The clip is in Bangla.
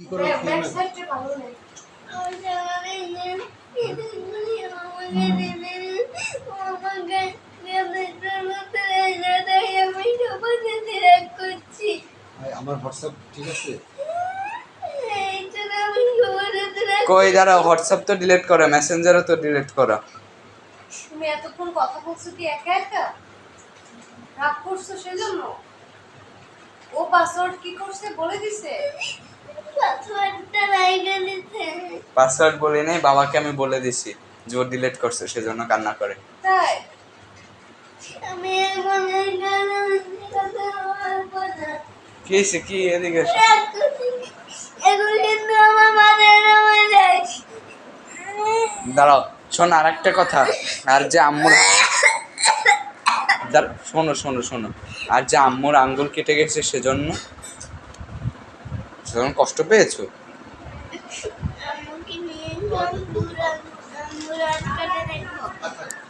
কি করে ব্যাক সাইডটা ভালো নেই। আমার হোয়াটসঅ্যাপ ঠিক আছে? কই দাঁড়াও, হোয়াটসঅ্যাপ তো ডিলিট করো, মেসেঞ্জারও তো ডিলিট করো। তুমি এতক্ষণ কথা বলছো কি একা একা? রাগ করছো সেজন্য? ও পাসওয়ার্ড কি করছে বলে দিছে? পাসওয়ার্ড বলি নাই, বাবাকে আমি বলে দিছি যে ও ডিলিট করছে, সেজন্য কান্না করে। তাই? কি হয়েছে, কি এদিকে এসো। দাঁড়াও, শোন আর একটা কথা। আর যে আম্মুর শোনো শোনো শোনো, আর যে আম্মুর আঙ্গুল কেটে গেছে সেজন্য সেজন্য কষ্ট পেয়েছো? আচ্ছা